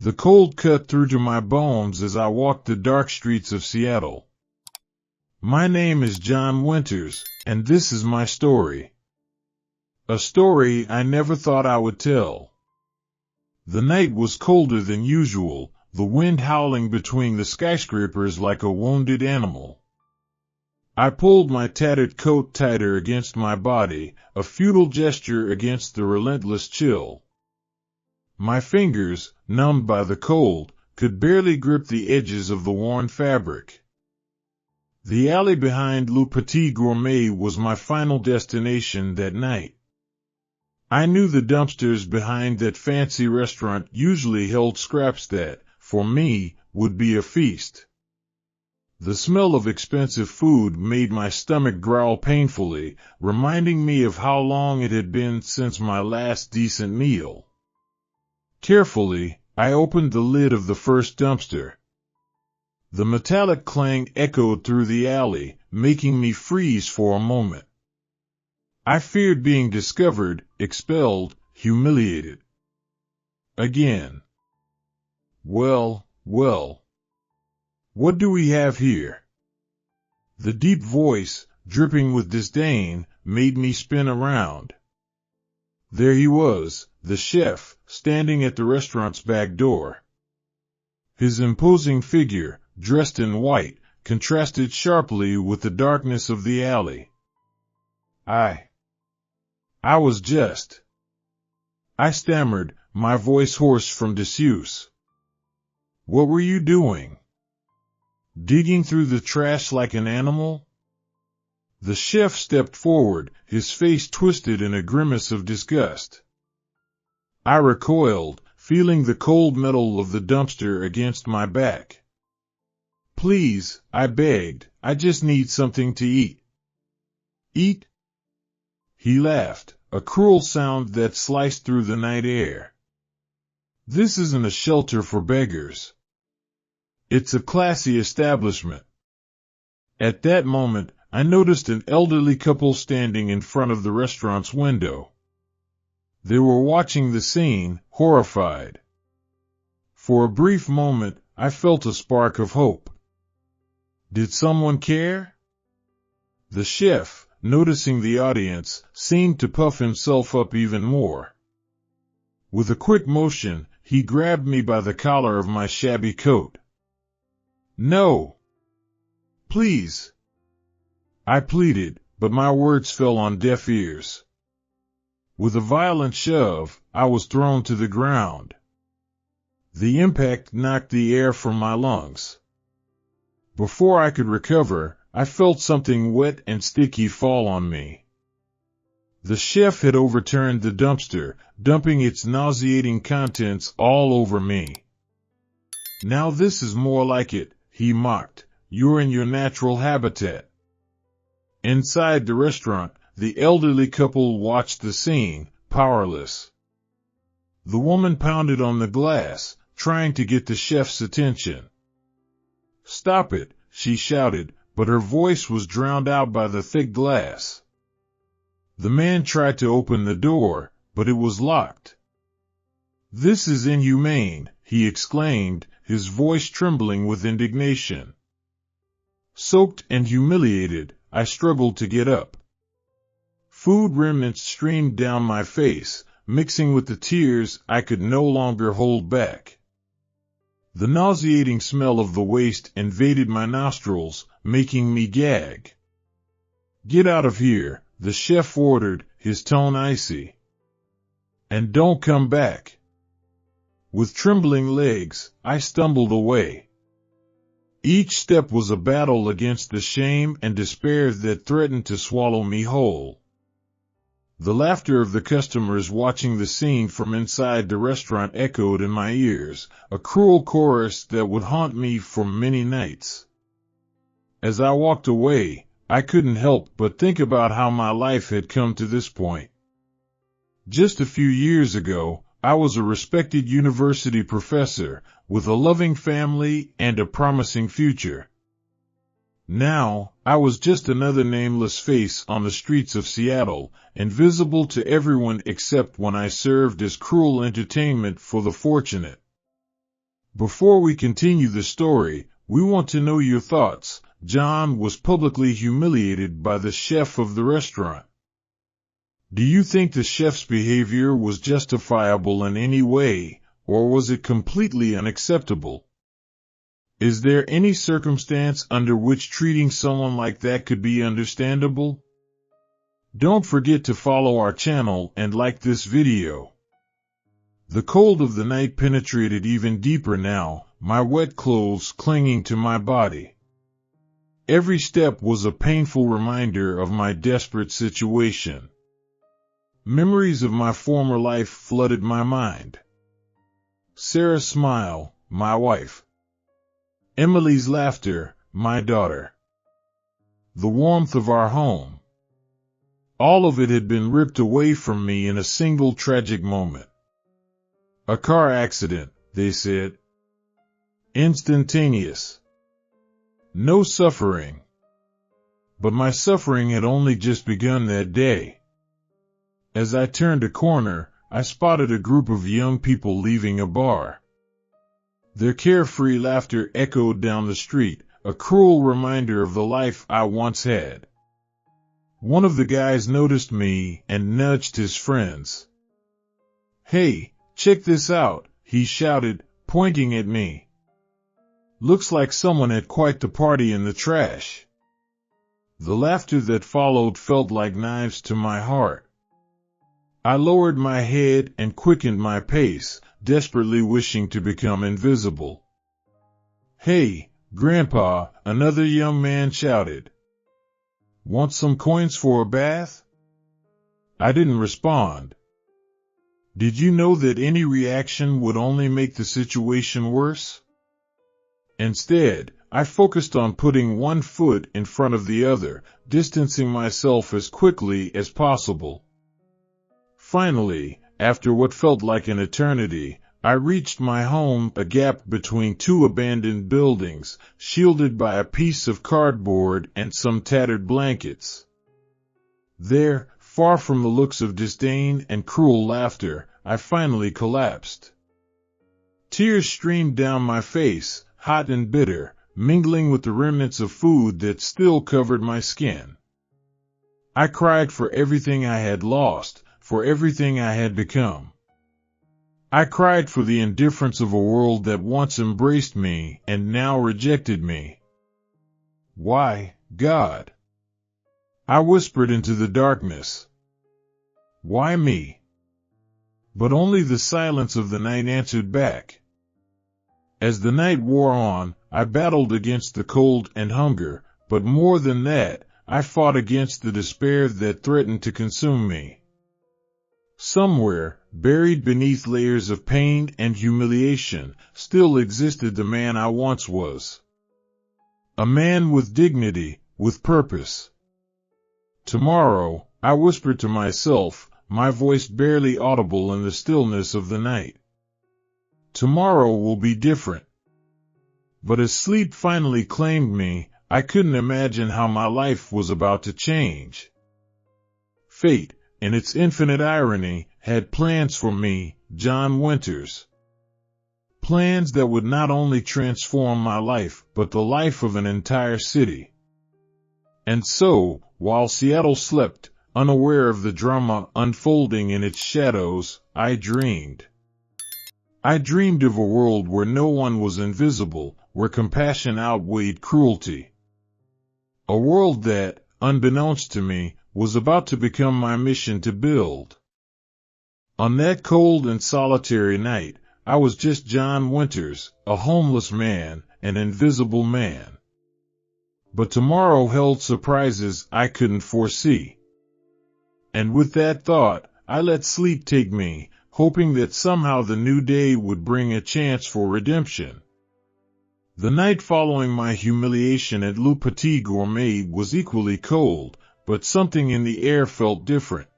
The cold cut through to my bones as I walked the dark streets of Seattle. My name is John Winters, and this is my story. A story I never thought I would tell. The night was colder than usual, the wind howling between the skyscrapers like a wounded animal. I pulled my tattered coat tighter against my body, a futile gesture against the relentless chill. My fingers, numbed by the cold, could barely grip the edges of the worn fabric. The alley behind Le Petit Gourmet was my final destination that night. I knew the dumpsters behind that fancy restaurant usually held scraps that, for me, would be a feast. The smell of expensive food made my stomach growl painfully, reminding me of how long it had been since my last decent meal. Carefully, I opened the lid of the first dumpster. The metallic clang echoed through the alley, making me freeze for a moment. I feared being discovered, expelled, humiliated. Again. Well. What do we have here? The deep voice, dripping with disdain, made me spin around. There he was, the chef, standing at the restaurant's back door. His imposing figure, dressed in white, contrasted sharply with the darkness of the alley. I was just. I stammered, my voice hoarse from disuse. What were you doing? Digging through the trash like an animal? The chef stepped forward, his face twisted in a grimace of disgust. I recoiled, feeling the cold metal of the dumpster against my back. Please, I begged, I just need something to eat. Eat? He laughed, a cruel sound that sliced through the night air. This isn't a shelter for beggars. It's a classy establishment. At that moment, I noticed an elderly couple standing in front of the restaurant's window. They were watching the scene, horrified. For a brief moment, I felt a spark of hope. Did someone care? The chef, noticing the audience, seemed to puff himself up even more. With a quick motion, he grabbed me by the collar of my shabby coat. No! Please! I pleaded, but my words fell on deaf ears. With a violent shove, I was thrown to the ground. The impact knocked the air from my lungs. Before I could recover, I felt something wet and sticky fall on me. The chef had overturned the dumpster, dumping its nauseating contents all over me. Now this is more like it, he mocked. You're in your natural habitat. Inside the restaurant, the elderly couple watched the scene, powerless. The woman pounded on the glass, trying to get the chef's attention. Stop it, she shouted, but her voice was drowned out by the thick glass. The man tried to open the door, but it was locked. This is inhumane, he exclaimed, his voice trembling with indignation. Soaked and humiliated, I struggled to get up. Food remnants streamed down my face, mixing with the tears I could no longer hold back. The nauseating smell of the waste invaded my nostrils, making me gag. Get out of here, the chef ordered, his tone icy. And don't come back. With trembling legs, I stumbled away. Each step was a battle against the shame and despair that threatened to swallow me whole. The laughter of the customers watching the scene from inside the restaurant echoed in my ears, a cruel chorus that would haunt me for many nights. As I walked away, I couldn't help but think about how my life had come to this point. Just a few years ago, I was a respected university professor, with a loving family and a promising future. Now, I was just another nameless face on the streets of Seattle, invisible to everyone except when I served as cruel entertainment for the fortunate. Before we continue the story, we want to know your thoughts. John was publicly humiliated by the chef of the restaurant. Do you think the chef's behavior was justifiable in any way, or was it completely unacceptable? Is there any circumstance under which treating someone like that could be understandable? Don't forget to follow our channel and like this video. The cold of the night penetrated even deeper now, my wet clothes clinging to my body. Every step was a painful reminder of my desperate situation. Memories of my former life flooded my mind. Sarah's smile, my wife. Emily's laughter, my daughter. The warmth of our home. All of it had been ripped away from me in a single tragic moment. A car accident, they said. Instantaneous. No suffering. But my suffering had only just begun that day. As I turned a corner, I spotted a group of young people leaving a bar. Their carefree laughter echoed down the street, a cruel reminder of the life I once had. One of the guys noticed me and nudged his friends. "Hey, check this out," he shouted, pointing at me. "Looks like someone had quite the party in the trash." The laughter that followed felt like knives to my heart. I lowered my head and quickened my pace, desperately wishing to become invisible. "Hey, Grandpa," another young man shouted. "Want some coins for a bath?" I didn't respond. Did you know that any reaction would only make the situation worse? Instead, I focused on putting one foot in front of the other, distancing myself as quickly as possible. Finally, after what felt like an eternity, I reached my home, a gap between two abandoned buildings, shielded by a piece of cardboard and some tattered blankets. There, far from the looks of disdain and cruel laughter, I finally collapsed. Tears streamed down my face, hot and bitter, mingling with the remnants of food that still covered my skin. I cried for everything I had lost, for everything I had become. I cried for the indifference of a world that once embraced me and now rejected me. "Why, God?" I whispered into the darkness. "Why me?" But only the silence of the night answered back. As the night wore on, I battled against the cold and hunger, but more than that, I fought against the despair that threatened to consume me. Somewhere, buried beneath layers of pain and humiliation, still existed the man I once was. A man with dignity, with purpose. "Tomorrow," I whispered to myself, my voice barely audible in the stillness of the night. "Tomorrow will be different." But as sleep finally claimed me, I couldn't imagine how my life was about to change. Fate, in its infinite irony, had plans for me, John Winters. Plans that would not only transform my life, but the life of an entire city. And so, while Seattle slept, unaware of the drama unfolding in its shadows, I dreamed. I dreamed of a world where no one was invisible, where compassion outweighed cruelty. A world that, unbeknownst to me, was about to become my mission to build. On that cold and solitary night, I was just John Winters, a homeless man, an invisible man. But tomorrow held surprises I couldn't foresee. And with that thought, I let sleep take me, hoping that somehow the new day would bring a chance for redemption. The night following my humiliation at Le Petit Gourmet was equally cold, but something in the air felt different.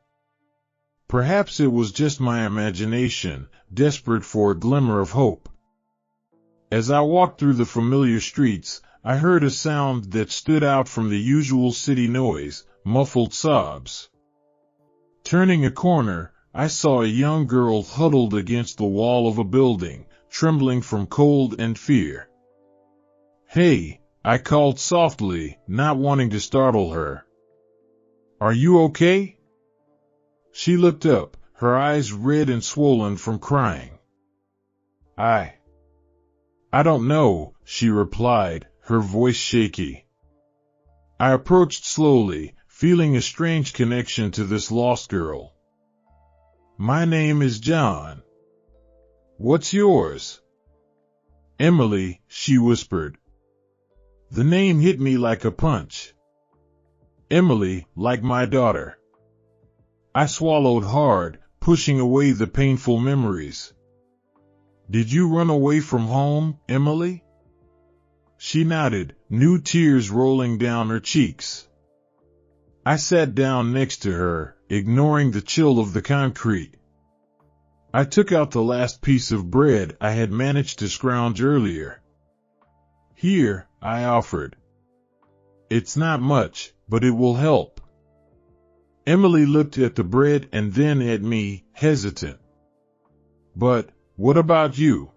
Perhaps it was just my imagination, desperate for a glimmer of hope. As I walked through the familiar streets, I heard a sound that stood out from the usual city noise, muffled sobs. Turning a corner, I saw a young girl huddled against the wall of a building, trembling from cold and fear. "Hey," I called softly, not wanting to startle her. "Are you okay?" She looked up, her eyes red and swollen from crying. I don't know," she replied, her voice shaky. I approached slowly, feeling a strange connection to this lost girl. "My name is John." "What's yours?" "Emily," she whispered. The name hit me like a punch. Emily, like my daughter. I swallowed hard, pushing away the painful memories. "Did you run away from home, Emily?" She nodded, new tears rolling down her cheeks. I sat down next to her, ignoring the chill of the concrete. I took out the last piece of bread I had managed to scrounge earlier. "Here," I offered. "It's not much, but it will help." Emily looked at the bread and then at me, hesitant. "But what about you?"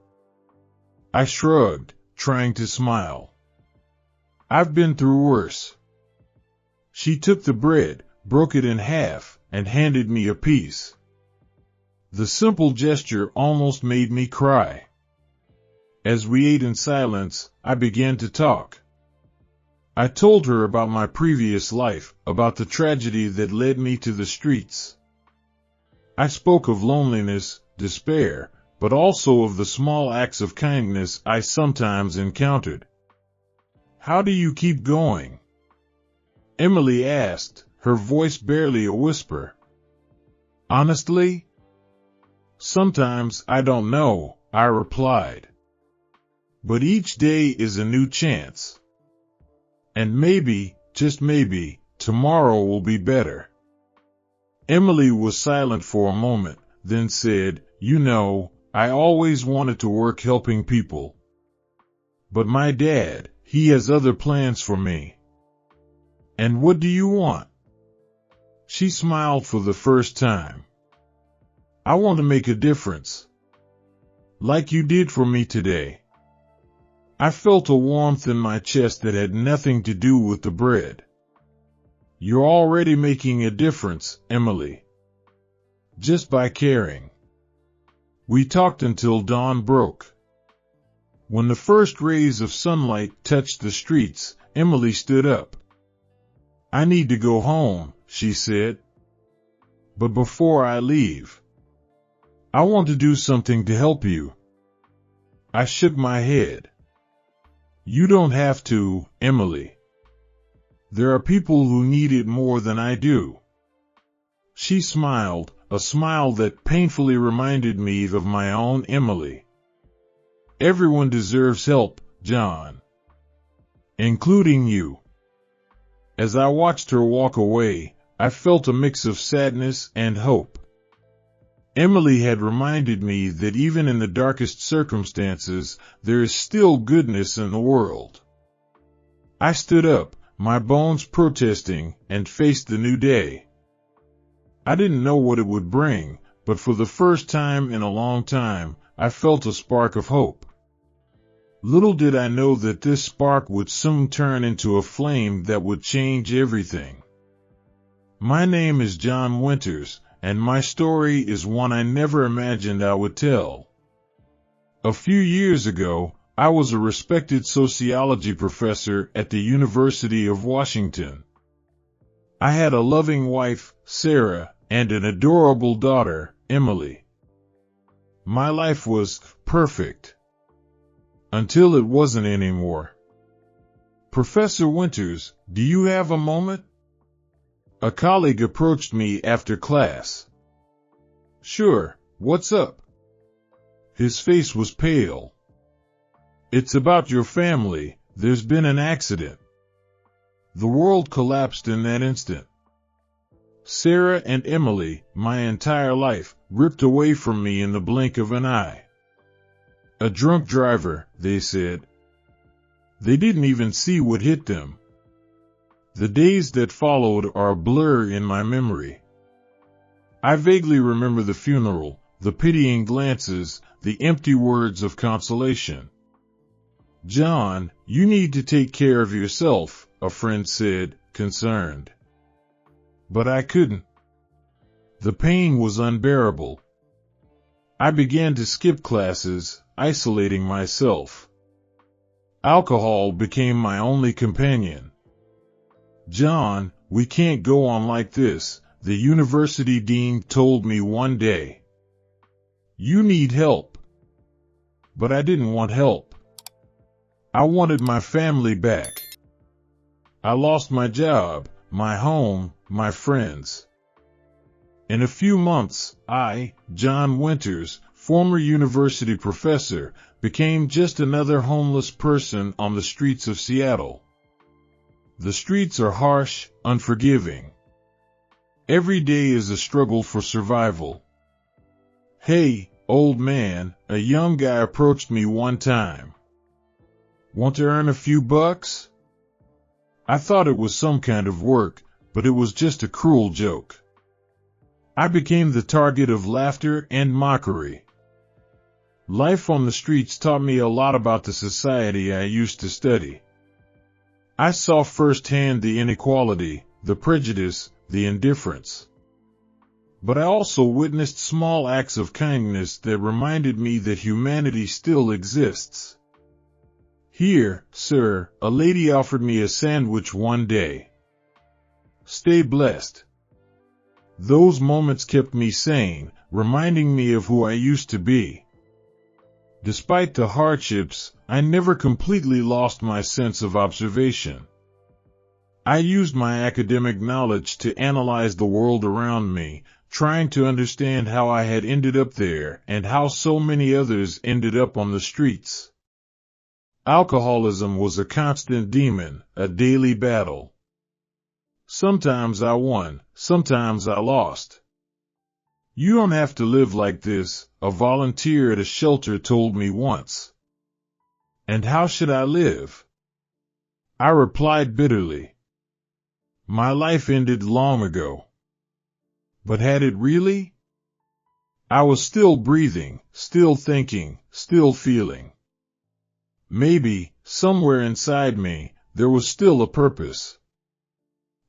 I shrugged, trying to smile. "I've been through worse." She took the bread, broke it in half, and handed me a piece. The simple gesture almost made me cry. As we ate in silence, I began to talk. I told her about my previous life, about the tragedy that led me to the streets. I spoke of loneliness, despair, but also of the small acts of kindness I sometimes encountered. "How do you keep going?" Emily asked, her voice barely a whisper. "Honestly? Sometimes I don't know," I replied. "But each day is a new chance. And maybe, just maybe, tomorrow will be better." Emily was silent for a moment, then said, "You know, I always wanted to work helping people. But my dad, he has other plans for me." "And what do you want?" She smiled for the first time. "I want to make a difference. Like you did for me today." I felt a warmth in my chest that had nothing to do with the bread. "You're already making a difference, Emily. Just by caring." We talked until dawn broke. When the first rays of sunlight touched the streets, Emily stood up. "I need to go home," she said. "But before I leave, I want to do something to help you." I shook my head. "You don't have to, Emily. There are people who need it more than I do." She smiled, a smile that painfully reminded me of my own Emily. "Everyone deserves help, John. Including you." As I watched her walk away, I felt a mix of sadness and hope. Emily had reminded me that even in the darkest circumstances, there is still goodness in the world. I stood up, my bones protesting, and faced the new day. I didn't know what it would bring, but for the first time in a long time, I felt a spark of hope. Little did I know that this spark would soon turn into a flame that would change everything. My name is John Winters, and my story is one I never imagined I would tell. A few years ago, I was a respected sociology professor at the University of Washington. I had a loving wife, Sarah, and an adorable daughter, Emily. My life was perfect. Until it wasn't anymore. "Professor Winters, do you have a moment?" A colleague approached me after class. "Sure, what's up?" His face was pale. "It's about your family. There's been an accident." The world collapsed in that instant. Sarah and Emily, my entire life, ripped away from me in the blink of an eye. "A drunk driver," they said. They didn't even see what hit them. The days that followed are a blur in my memory. I vaguely remember the funeral, the pitying glances, the empty words of consolation. "John, you need to take care of yourself," a friend said, concerned. But I couldn't. The pain was unbearable. I began to skip classes, isolating myself. Alcohol became my only companion. "John, we can't go on like this," the university dean told me one day. "You need help." But I didn't want help. I wanted my family back. I lost my job, my home, my friends. In a few months, I, John Winters, former university professor, became just another homeless person on the streets of Seattle. The streets are harsh, unforgiving. Every day is a struggle for survival. "Hey, old man," a young guy approached me one time. "Want to earn a few bucks?" I thought it was some kind of work, but it was just a cruel joke. I became the target of laughter and mockery. Life on the streets taught me a lot about the society I used to study. I saw firsthand the inequality, the prejudice, the indifference. But I also witnessed small acts of kindness that reminded me that humanity still exists. "Here, sir," a lady offered me a sandwich one day. "Stay blessed." Those moments kept me sane, reminding me of who I used to be. Despite the hardships, I never completely lost my sense of observation. I used my academic knowledge to analyze the world around me, trying to understand how I had ended up there and how so many others ended up on the streets. Alcoholism was a constant demon, a daily battle. Sometimes I won, sometimes I lost. "You don't have to live like this," a volunteer at a shelter told me once. And how should I live? I replied bitterly. My life ended long ago. But had it really? I was still breathing, still thinking, still feeling. Maybe, somewhere inside me, there was still a purpose.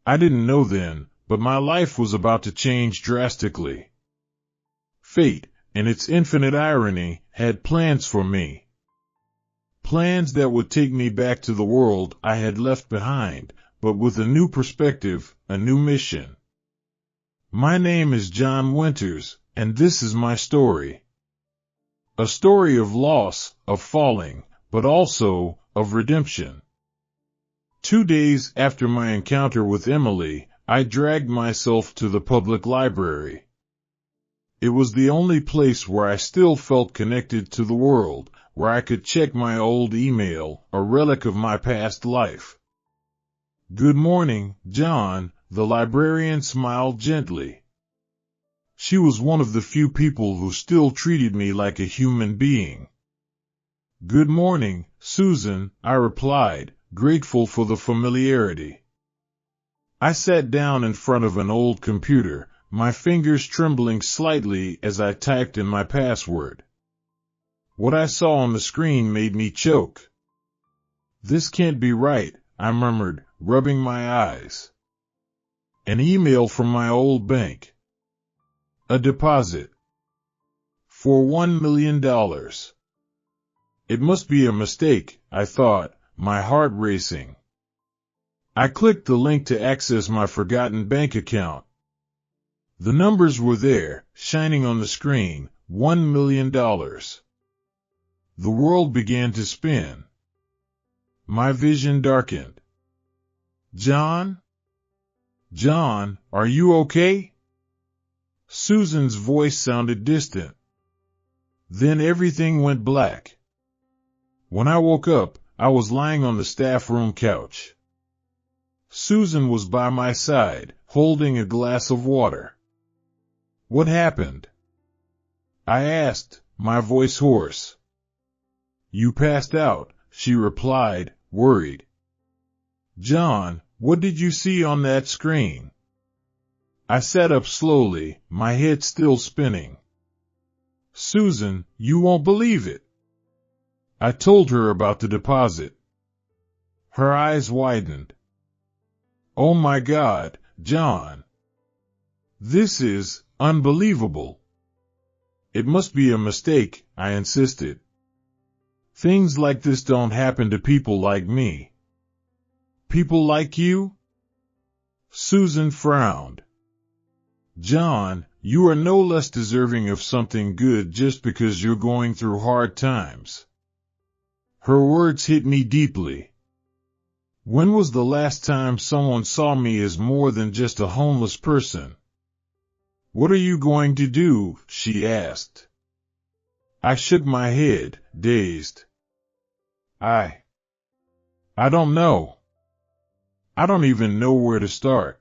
I didn't know then, but my life was about to change drastically. Fate, in its infinite irony, had plans for me. Plans that would take me back to the world I had left behind, but with a new perspective, a new mission. My name is John Winters, and this is my story. A story of loss, of falling, but also of redemption. 2 days after my encounter with Emily, I dragged myself to the public library. It was the only place where I still felt connected to the world, where I could check my old email, a relic of my past life. "Good morning, John," the librarian smiled gently. She was one of the few people who still treated me like a human being. "Good morning, Susan," I replied, grateful for the familiarity. I sat down in front of an old computer, my fingers trembling slightly as I typed in my password. What I saw on the screen made me choke. "This can't be right," I murmured, rubbing my eyes. An email from my old bank. A deposit. For $1 million. It must be a mistake, I thought, my heart racing. I clicked the link to access my forgotten bank account. The numbers were there, shining on the screen, $1 million. The world began to spin. My vision darkened. "John? John, are you okay?" Susan's voice sounded distant. Then everything went black. When I woke up, I was lying on the staff room couch. Susan was by my side, holding a glass of water. "What happened?" I asked, my voice hoarse. "You passed out," she replied, worried. "John, what did you see on that screen?" I sat up slowly, my head still spinning. Susan, you won't believe it. I told her about the deposit. Her eyes widened. Oh my God, John. This is unbelievable. It must be a mistake, I insisted. Things like this don't happen to people like me. People like you? Susan frowned. John, you are no less deserving of something good just because you're going through hard times. Her words hit me deeply. When was the last time someone saw me as more than just a homeless person? What are you going to do? She asked. I shook my head, dazed. I don't know. I don't even know where to start.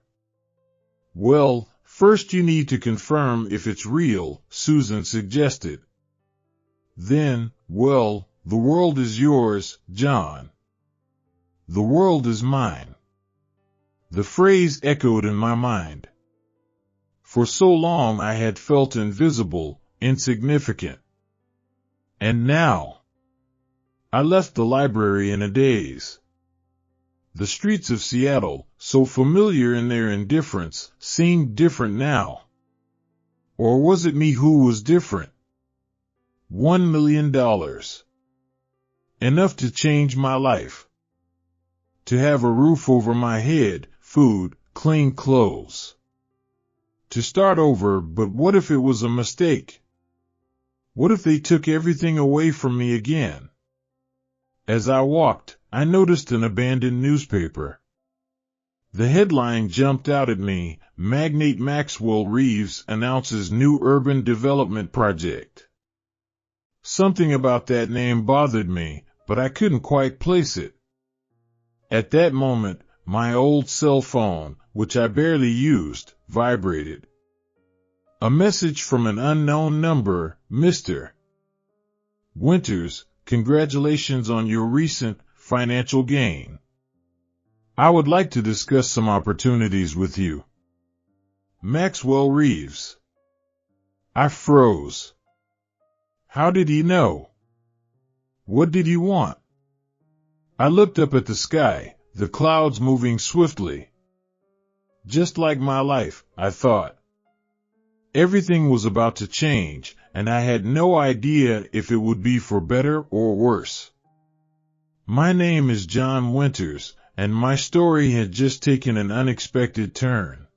Well, first you need to confirm if it's real, Susan suggested. Then, well, the world is yours, John. The world is mine. The phrase echoed in my mind. For so long I had felt invisible, insignificant. And now, I left the library in a daze. The streets of Seattle, so familiar in their indifference, seemed different now. Or was it me who was different? $1 million. Enough to change my life. To have a roof over my head, food, clean clothes. To start over, but what if it was a mistake? What if they took everything away from me again? As I walked, I noticed an abandoned newspaper. The headline jumped out at me, Magnate Maxwell Reeves announces new urban development project. Something about that name bothered me, but I couldn't quite place it. At that moment, my old cell phone, which I barely used, vibrated. A message from an unknown number, Mr. Winters, congratulations on your recent financial gain. I would like to discuss some opportunities with you. Maxwell Reeves. I froze. How did he know? What did he want? I looked up at the sky, the clouds moving swiftly. Just like my life, I thought. Everything was about to change, and I had no idea if it would be for better or worse. My name is John Winters, and my story had just taken an unexpected turn.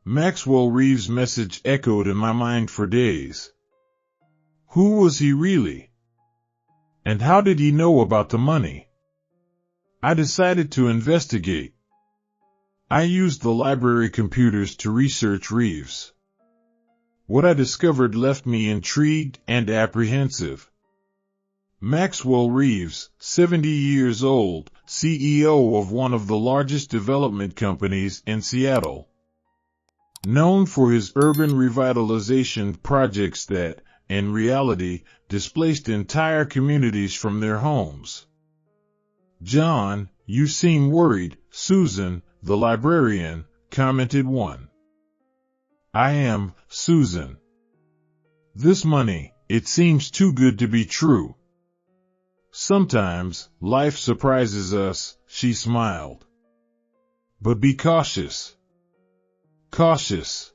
Maxwell Reeves' message echoed in my mind for days. Who was he really? And how did he know about the money? I decided to investigate. I used the library computers to research Reeves. What I discovered left me intrigued and apprehensive. Maxwell Reeves, 70 years old, CEO of one of the largest development companies in Seattle. Known for his urban revitalization projects that, in reality, displaced entire communities from their homes. John, you seem worried, Susan, the librarian, commented one. I am, Susan. This money, it seems too good to be true. Sometimes, life surprises us, she smiled. But be cautious. Cautious.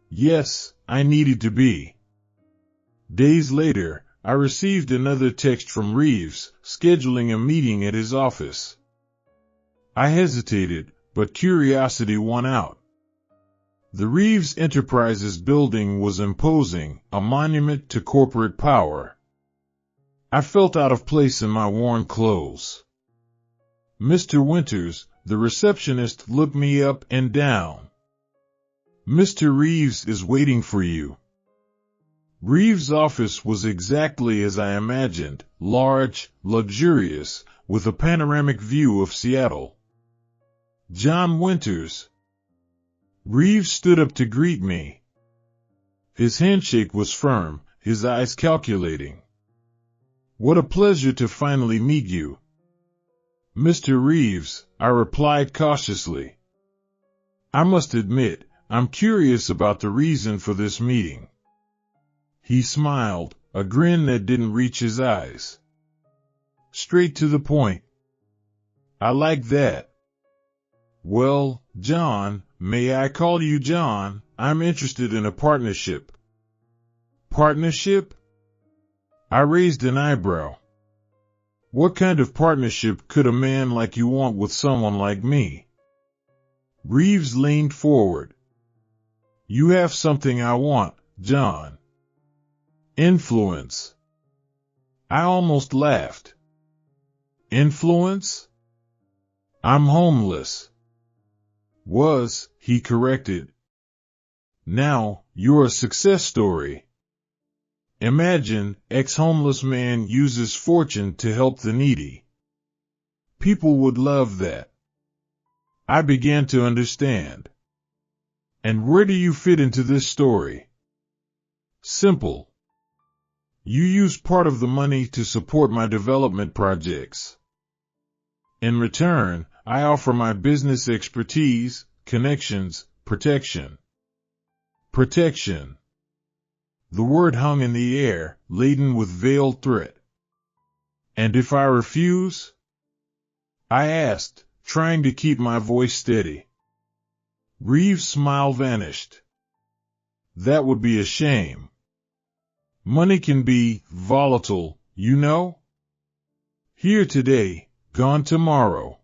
Yes, I needed to be. Days later, I received another text from Reeves, scheduling a meeting at his office. I hesitated, but curiosity won out. The Reeves Enterprises building was imposing, a monument to corporate power. I felt out of place in my worn clothes. Mr. Winters, the receptionist, looked me up and down. Mr. Reeves is waiting for you. Reeves' office was exactly as I imagined, large, luxurious, with a panoramic view of Seattle. John Winters. Reeves stood up to greet me. His handshake was firm, his eyes calculating. What a pleasure to finally meet you. Mr. Reeves, I replied cautiously. I must admit, I'm curious about the reason for this meeting. He smiled, a grin that didn't reach his eyes. Straight to the point. I like that. Well, John, may I call you John? I'm interested in a partnership. Partnership? I raised an eyebrow. What kind of partnership could a man like you want with someone like me? Reeves leaned forward. You have something I want, John. Influence. I almost laughed. Influence? I'm homeless. Was, he corrected. Now, you're a success story. Imagine, ex-homeless man uses fortune to help the needy. People would love that. I began to understand. And where do you fit into this story? Simple. You use part of the money to support my development projects. In return, I offer my business expertise, connections, protection. Protection. The word hung in the air, laden with veiled threat. And if I refuse? I asked, trying to keep my voice steady. Reeves' smile vanished. That would be a shame. Money can be volatile, you know? Here today, gone tomorrow.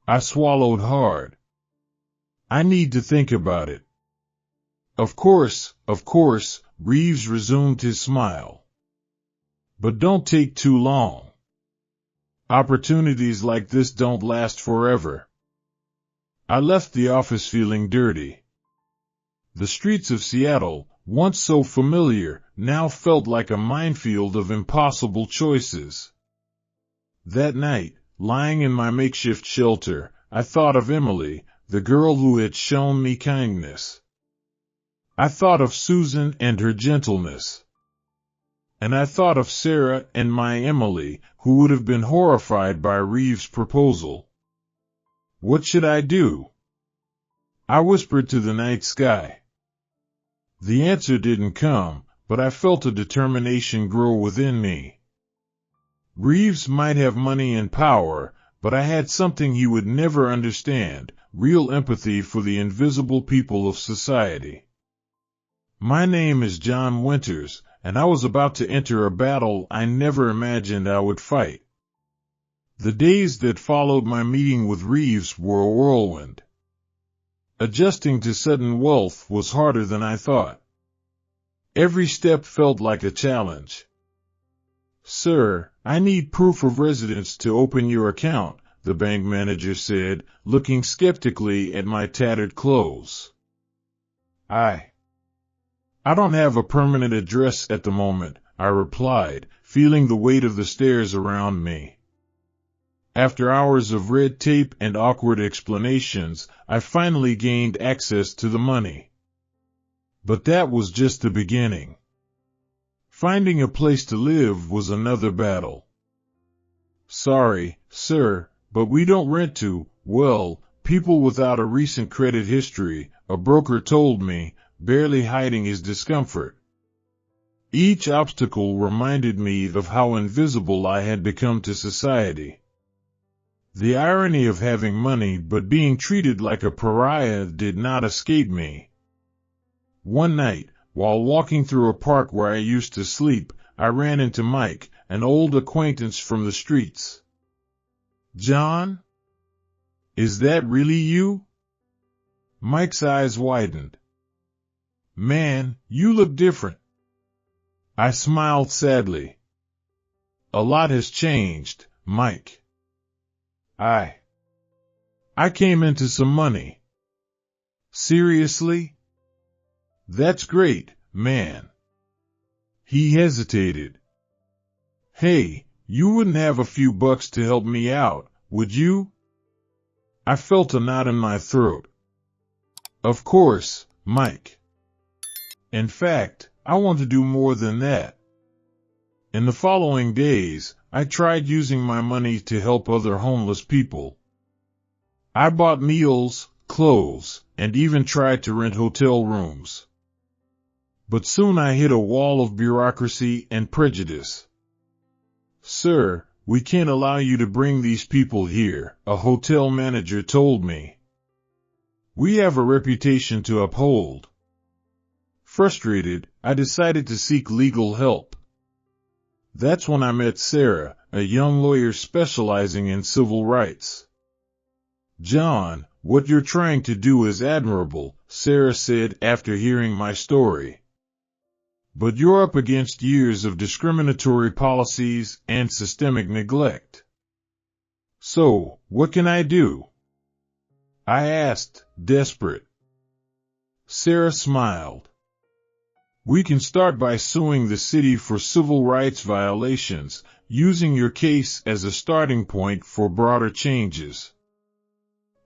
I swallowed hard. I need to think about it. Of course, Reeves resumed his smile. But don't take too long. Opportunities like this don't last forever. I left the office feeling dirty. The streets of Seattle, once so familiar, now felt like a minefield of impossible choices. That night, lying in my makeshift shelter, I thought of Emily, the girl who had shown me kindness. I thought of Susan and her gentleness. And I thought of Sarah and my Emily, who would have been horrified by Reeves' proposal. What should I do? I whispered to the night sky. The answer didn't come, but I felt a determination grow within me. Reeves might have money and power, but I had something he would never understand, real empathy for the invisible people of society. My name is John Winters, and I was about to enter a battle I never imagined I would fight. The days that followed my meeting with Reeves were a whirlwind. Adjusting to sudden wealth was harder than I thought. Every step felt like a challenge. Sir, I need proof of residence to open your account, the bank manager said, looking skeptically at my tattered clothes. I don't have a permanent address at the moment, I replied, feeling the weight of the stairs around me. After hours of red tape and awkward explanations, I finally gained access to the money. But that was just the beginning. Finding a place to live was another battle. Sorry, sir, but we don't rent to, well, people without a recent credit history, a broker told me, barely hiding his discomfort. Each obstacle reminded me of how invisible I had become to society. The irony of having money but being treated like a pariah did not escape me. One night, while walking through a park where I used to sleep, I ran into Mike, an old acquaintance from the streets. John? Is that really you? Mike's eyes widened. Man, you look different. I smiled sadly. A lot has changed, Mike. I came into some money. Seriously? That's great, man. He hesitated. Hey, you wouldn't have a few bucks to help me out, would you? I felt a knot in my throat. Of course, Mike. In fact, I want to do more than that. In the following days, I tried using my money to help other homeless people. I bought meals, clothes, and even tried to rent hotel rooms. But soon I hit a wall of bureaucracy and prejudice. "Sir, we can't allow you to bring these people here," a hotel manager told me. "We have a reputation to uphold." Frustrated, I decided to seek legal help. That's when I met Sarah, a young lawyer specializing in civil rights. "John, what you're trying to do is admirable," Sarah said after hearing my story. "But you're up against years of discriminatory policies and systemic neglect. So, what can I do?" I asked, desperate. Sarah smiled. "We can start by suing the city for civil rights violations, using your case as a starting point for broader changes."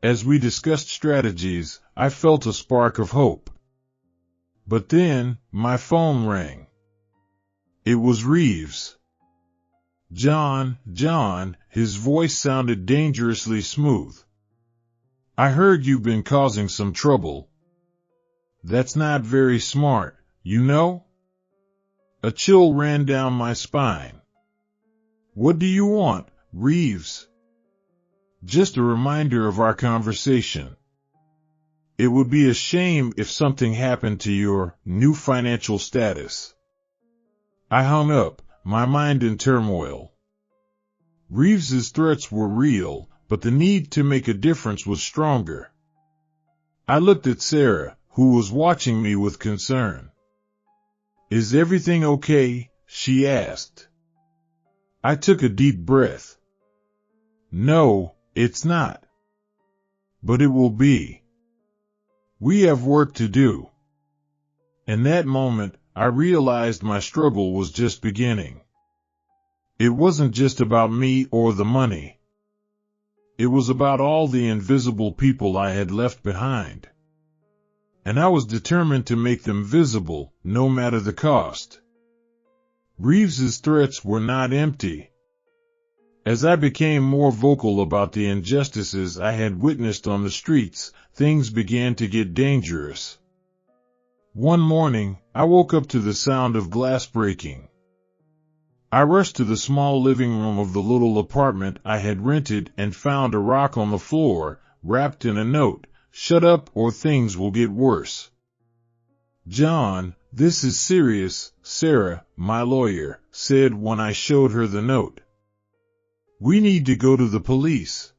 As we discussed strategies, I felt a spark of hope. But then, my phone rang. It was Reeves. John, his voice sounded dangerously smooth. "I heard you've been causing some trouble. That's not very smart, you know?" A chill ran down my spine. "What do you want, Reeves?" "Just a reminder of our conversation. It would be a shame if something happened to your new financial status." I hung up, my mind in turmoil. Reeves's threats were real, but the need to make a difference was stronger. I looked at Sarah, who was watching me with concern. "Is everything okay?" she asked. I took a deep breath. "No, it's not. But it will be. We have work to do." In that moment, I realized my struggle was just beginning. It wasn't just about me or the money. It was about all the invisible people I had left behind. And I was determined to make them visible, no matter the cost. Reeves's threats were not empty. As I became more vocal about the injustices I had witnessed on the streets, things began to get dangerous. One morning, I woke up to the sound of glass breaking. I rushed to the small living room of the little apartment I had rented and found a rock on the floor, wrapped in a note, "Shut up or things will get worse." "John, this is serious," Sarah, my lawyer, said when I showed her the note. "We need to go to the police."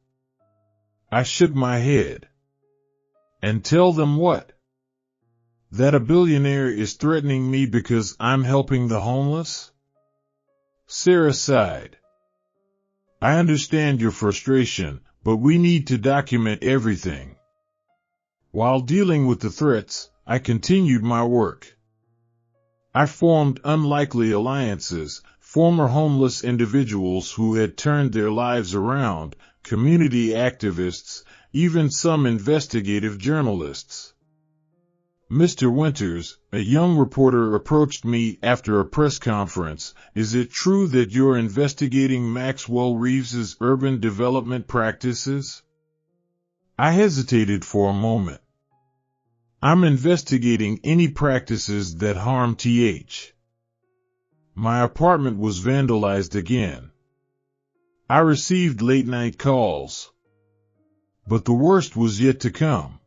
I shook my head. "And tell them what?" "That a billionaire is threatening me because I'm helping the homeless?" Sarah sighed. "I understand your frustration, but we need to document everything." While dealing with the threats, I continued my work. I formed unlikely alliances, former homeless individuals who had turned their lives around, community activists, even some investigative journalists. Mr. Winters, a young reporter, approached me after a press conference. "Is it true that you're investigating Maxwell Reeves's urban development practices?" I hesitated for a moment. "I'm investigating any practices that harm TH. My apartment was vandalized again. I received late-night calls. But the worst was yet to come.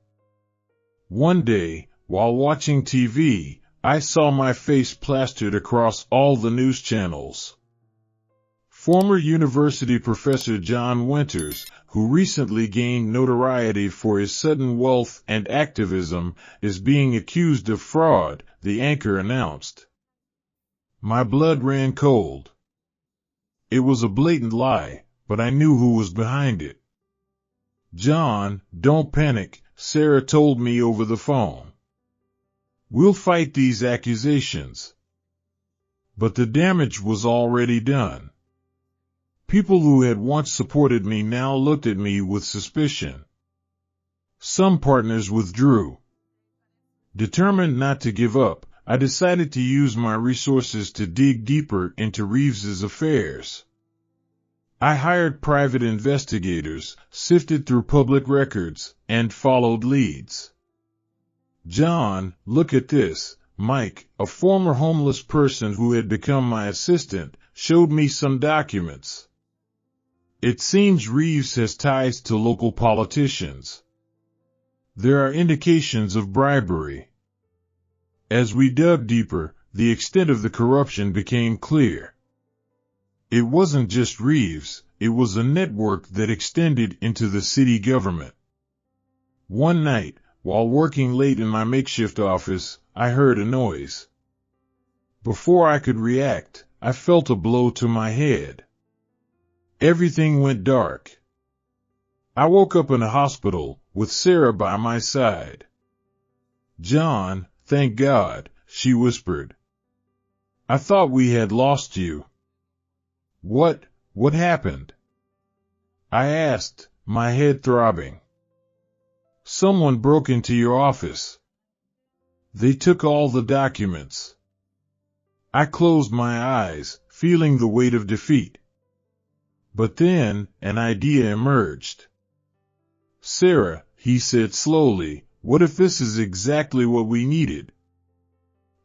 One day, while watching TV, I saw my face plastered across all the news channels. Former university professor John Winters, who recently gained notoriety for his sudden wealth and activism, is being accused of fraud, the anchor announced. My blood ran cold. It was a blatant lie, but I knew who was behind it. "John, don't panic," Sarah told me over the phone. "We'll fight these accusations." But the damage was already done. People who had once supported me now looked at me with suspicion. Some partners withdrew. Determined not to give up, I decided to use my resources to dig deeper into Reeves's affairs. I hired private investigators, sifted through public records, and followed leads. "John, look at this," Mike, a former homeless person who had become my assistant, showed me some documents. It seems Reeves has ties to local politicians. There are indications of bribery. As we dug deeper, the extent of the corruption became clear. It wasn't just Reeves, it was a network that extended into the city government. One night, while working late in my makeshift office, I heard a noise. Before I could react, I felt a blow to my head. Everything went dark. I woke up in a hospital, with Sarah by my side. "John, thank God," she whispered. "I thought we had lost you." What happened?" I asked, my head throbbing. "Someone broke into your office. They took all the documents." I closed my eyes, feeling the weight of defeat. But then, an idea emerged. "Sarah," he said slowly, "what if this is exactly what we needed?"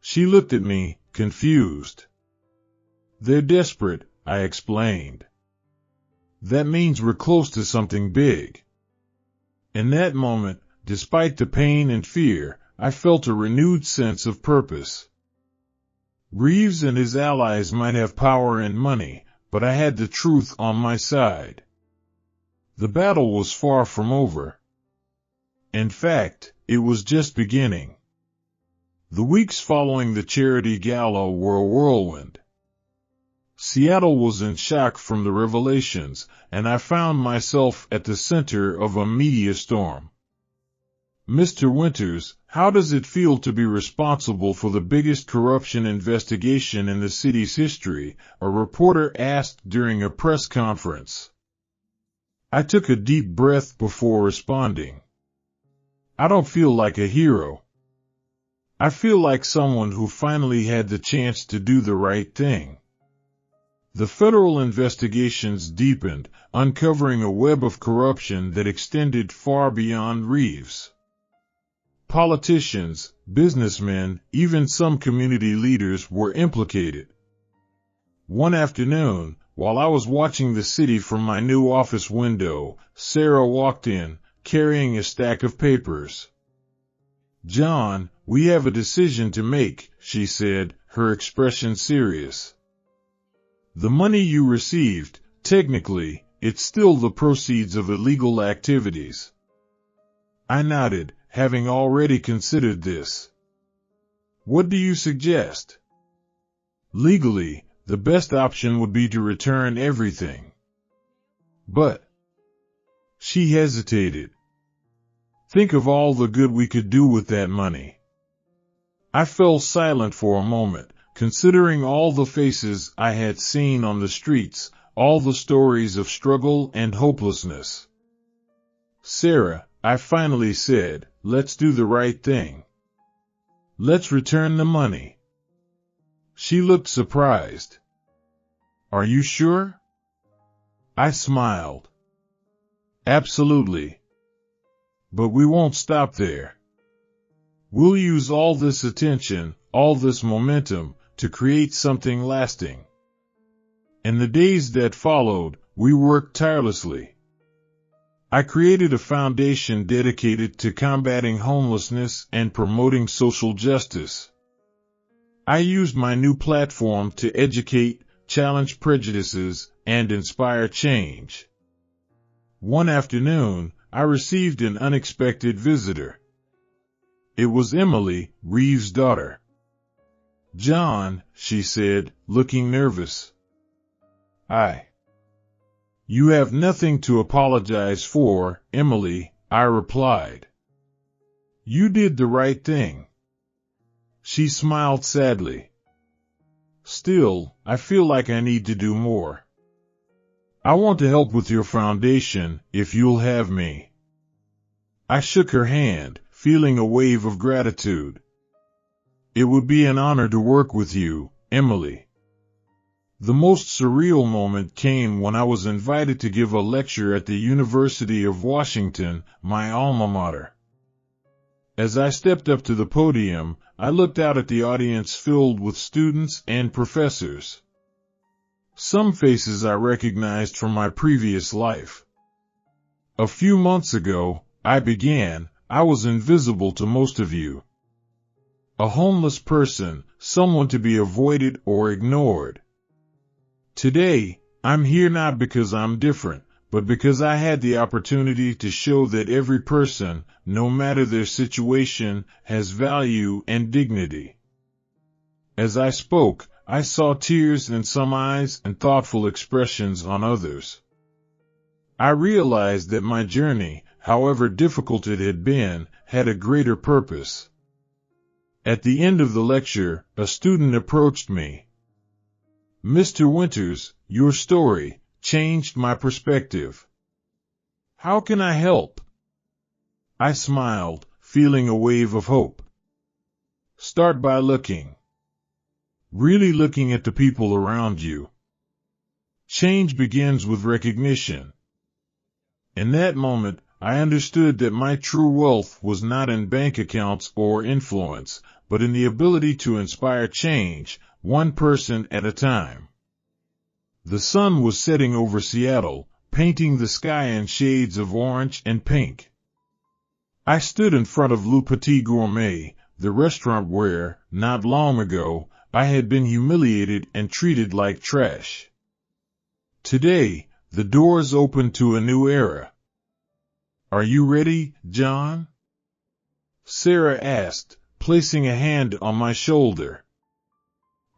She looked at me, confused. "They're desperate," I explained. "That means we're close to something big." In that moment, despite the pain and fear, I felt a renewed sense of purpose. Reeves and his allies might have power and money, but I had the truth on my side. The battle was far from over. In fact, it was just beginning. The weeks following the charity gala were a whirlwind. Seattle was in shock from the revelations, and I found myself at the center of a media storm. "Mr. Winters, how does it feel to be responsible for the biggest corruption investigation in the city's history?" a reporter asked during a press conference. I took a deep breath before responding. "I don't feel like a hero. I feel like someone who finally had the chance to do the right thing." The federal investigations deepened, uncovering a web of corruption that extended far beyond Reeves. Politicians, businessmen, even some community leaders were implicated. One afternoon, while I was watching the city from my new office window, Sarah walked in, carrying a stack of papers. "John, we have a decision to make," she said, her expression serious. "The money you received, technically, it's still the proceeds of illegal activities." I nodded, having already considered this. "What do you suggest?" "Legally, the best option would be to return everything." "But..." She hesitated. "Think of all the good we could do with that money." I fell silent for a moment, considering all the faces I had seen on the streets, all the stories of struggle and hopelessness. "Sarah," I finally said, "let's do the right thing. Let's return the money." She looked surprised. "Are you sure?" I smiled. "Absolutely. But we won't stop there. We'll use all this attention, all this momentum, to create something lasting." In the days that followed, we worked tirelessly. I created a foundation dedicated to combating homelessness and promoting social justice. I used my new platform to educate, challenge prejudices, and inspire change. One afternoon, I received an unexpected visitor. It was Emily, Reeves' daughter. "John," she said, looking nervous. "You have nothing to apologize for, Emily," I replied. "You did the right thing." She smiled sadly. "Still, I feel like I need to do more. I want to help with your foundation, if you'll have me." I shook her hand, feeling a wave of gratitude. "It would be an honor to work with you, Emily." The most surreal moment came when I was invited to give a lecture at the University of Washington, my alma mater. As I stepped up to the podium, I looked out at the audience filled with students and professors. Some faces I recognized from my previous life. A few months ago, I was invisible to most of you. A homeless person, someone to be avoided or ignored. Today, I'm here not because I'm different, but because I had the opportunity to show that every person, no matter their situation, has value and dignity. As I spoke, I saw tears in some eyes and thoughtful expressions on others. I realized that my journey, however difficult it had been, had a greater purpose. At the end of the lecture, a student approached me. "Mr. Winters, your story changed my perspective. How can I help?" I smiled, feeling a wave of hope. "Start by looking. Really looking at the people around you. Change begins with recognition." In that moment, I understood that my true wealth was not in bank accounts or influence, but in the ability to inspire change, one person at a time. The sun was setting over Seattle, painting the sky in shades of orange and pink. I stood in front of Le Petit Gourmet, the restaurant where, not long ago, I had been humiliated and treated like trash. Today, the doors open to a new era. "Are you ready, John?" Sarah asked, placing a hand on my shoulder.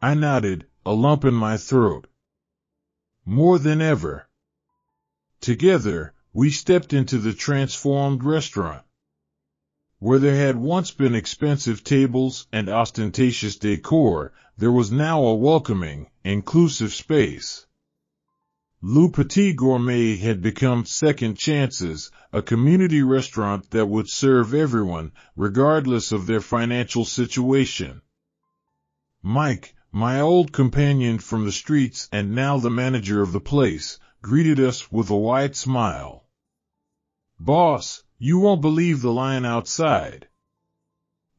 I nodded, a lump in my throat. More than ever. Together, we stepped into the transformed restaurant. Where there had once been expensive tables and ostentatious decor, there was now a welcoming, inclusive space. Le Petit Gourmet had become Second Chances, a community restaurant that would serve everyone, regardless of their financial situation. Mike, my old companion from the streets and now the manager of the place, greeted us with a wide smile. "Boss, you won't believe the line outside."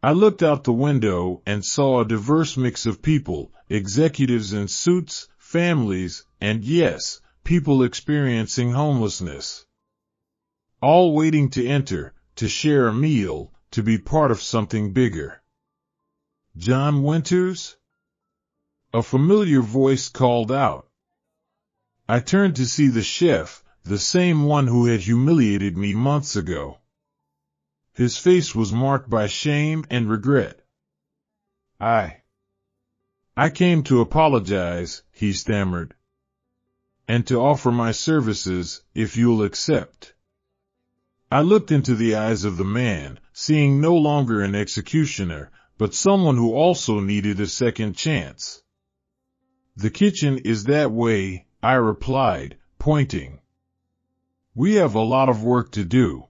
I looked out the window and saw a diverse mix of people, executives in suits, families, and yes, people experiencing homelessness. All waiting to enter, to share a meal, to be part of something bigger. "John Winters?" A familiar voice called out. I turned to see the chef, the same one who had humiliated me months ago. His face was marked by shame and regret. I came to apologize," he stammered. "And to offer my services, if you'll accept." I looked into the eyes of the man, seeing no longer an executioner, but someone who also needed a second chance. "The kitchen is that way," I replied, pointing. "We have a lot of work to do."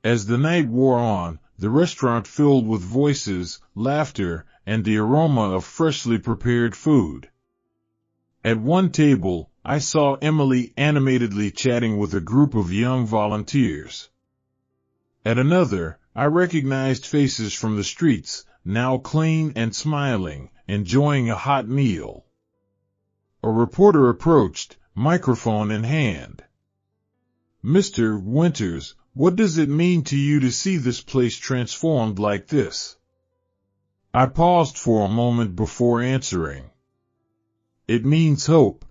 As the night wore on, the restaurant filled with voices, laughter, and the aroma of freshly prepared food. At one table, I saw Emily animatedly chatting with a group of young volunteers. At another, I recognized faces from the streets, now clean and smiling, enjoying a hot meal. A reporter approached, microphone in hand. "Mr. Winters, what does it mean to you to see this place transformed like this?" I paused for a moment before answering. "It means hope.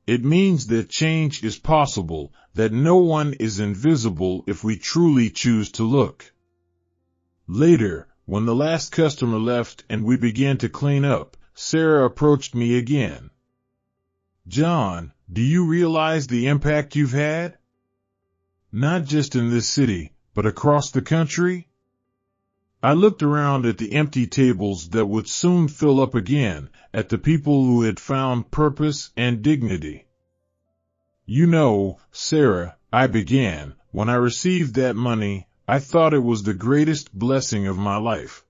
It means that change is possible, that no one is invisible if we truly choose to look." Later, when the last customer left and we began to clean up, Sarah approached me again. "John, do you realize the impact you've had? Not just in this city, but across the country?" I looked around at the empty tables that would soon fill up again, at the people who had found purpose and dignity. "You know, Sarah," I began, "when I received that money, I thought it was the greatest blessing of my life.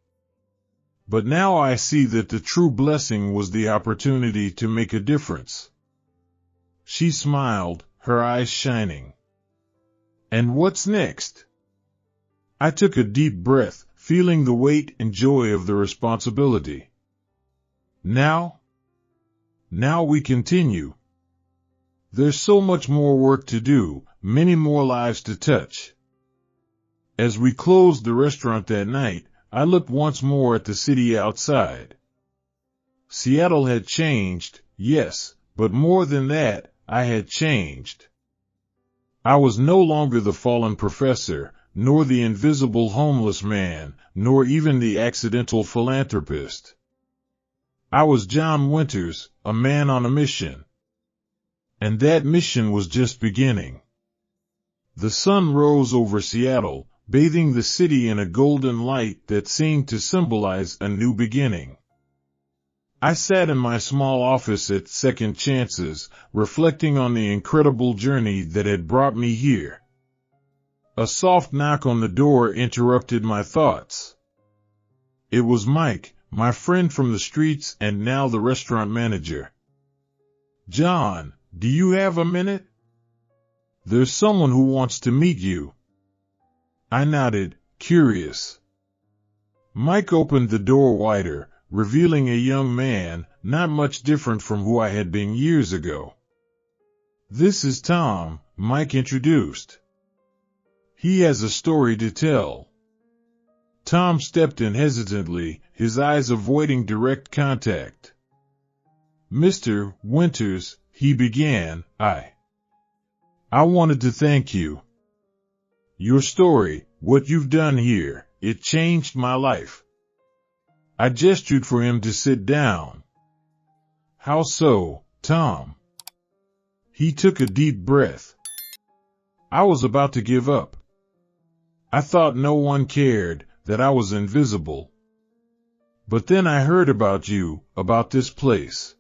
But now I see that the true blessing was the opportunity to make a difference." She smiled, her eyes shining. "And what's next?" I took a deep breath, feeling the weight and joy of the responsibility. Now we continue. There's so much more work to do, many more lives to touch. As we closed the restaurant that night, I looked once more at the city outside. Seattle had changed, yes, but more than that, I had changed. I was no longer the fallen professor, nor the invisible homeless man, nor even the accidental philanthropist. I was John Winters, a man on a mission. And that mission was just beginning. The sun rose over Seattle, bathing the city in a golden light that seemed to symbolize a new beginning. I sat in my small office at Second Chances, reflecting on the incredible journey that had brought me here. A soft knock on the door interrupted my thoughts. It was Mike, my friend from the streets and now the restaurant manager. "John, do you have a minute? There's someone who wants to meet you." I nodded, curious. Mike opened the door wider, revealing a young man, not much different from who I had been years ago. "This is Tom," Mike introduced. "He has a story to tell." Tom stepped in hesitantly, his eyes avoiding direct contact. "Mr. Winters," he began, I wanted to thank you. Your story, what you've done here, it changed my life." I gestured for him to sit down. "How so, Tom?" He took a deep breath. "I was about to give up. I thought no one cared, that I was invisible. But then I heard about you, about this place.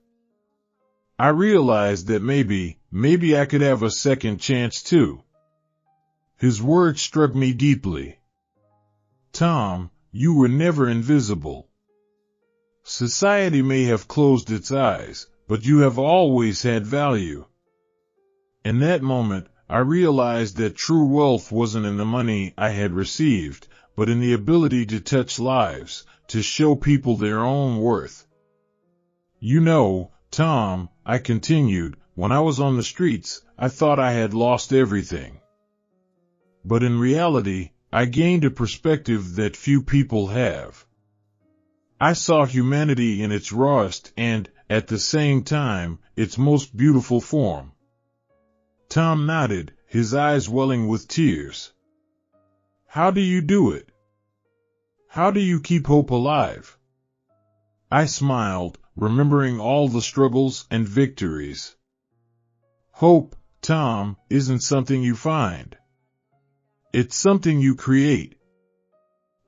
I realized that maybe I could have a second chance too." His words struck me deeply. "Tom, you were never invisible. Society may have closed its eyes, but you have always had value." In that moment, I realized that true wealth wasn't in the money I had received, but in the ability to touch lives, to show people their own worth. "You know, Tom," I continued, "when I was on the streets, I thought I had lost everything. But in reality, I gained a perspective that few people have. I saw humanity in its rawest and, at the same time, its most beautiful form." Tom nodded, his eyes welling with tears. "How do you do it? How do you keep hope alive?" I smiled, remembering all the struggles and victories. "Hope, Tom, isn't something you find. It's something you create.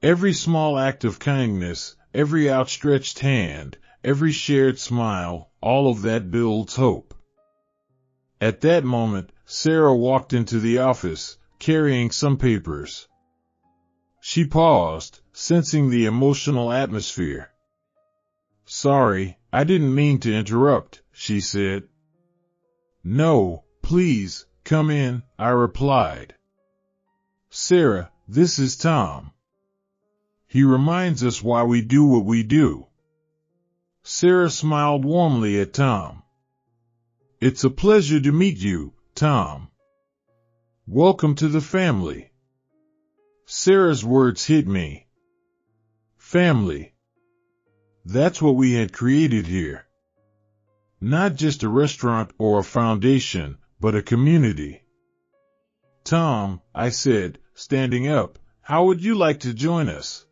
Every small act of kindness, every outstretched hand, every shared smile, all of that builds hope." At that moment, Sarah walked into the office, carrying some papers. She paused, sensing the emotional atmosphere. "Sorry, I didn't mean to interrupt," she said. "No, please, come in," I replied. "Sarah, this is Tom. He reminds us why we do what we do." Sarah smiled warmly at Tom. "It's a pleasure to meet you, Tom. Welcome to the family." Sarah's words hit me. Family. That's what we had created here. Not just a restaurant or a foundation, but a community. "Tom," I said, standing up, "how would you like to join us?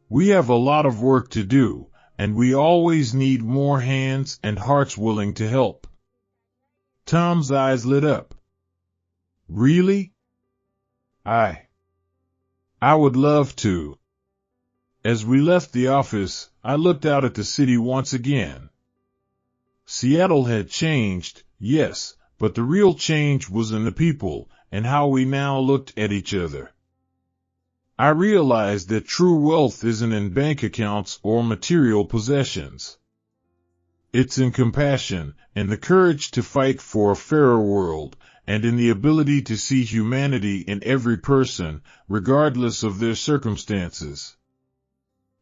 We have a lot of work to do, and we always need more hands and hearts willing to help." Tom's eyes lit up. "Really? I would love to." As we left the office, I looked out at the city once again. Seattle had changed, yes, but the real change was in the people, and how we now looked at each other. I realized that true wealth isn't in bank accounts or material possessions. It's in compassion, and the courage to fight for a fairer world, and in the ability to see humanity in every person, regardless of their circumstances.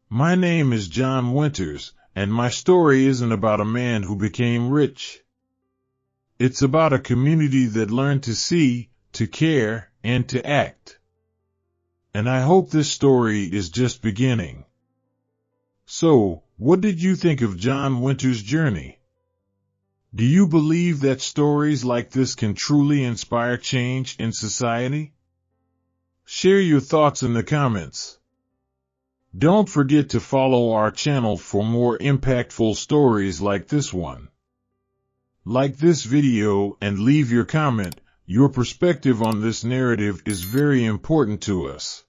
My name is John Winters, and my story isn't about a man who became rich. It's about a community that learned to see, to care, and to act. And I hope this story is just beginning. So, what did you think of John Winters' journey? Do you believe that stories like this can truly inspire change in society? Share your thoughts in the comments. Don't forget to follow our channel for more impactful stories like this one. Like this video and leave your comment. Your perspective on this narrative is very important to us.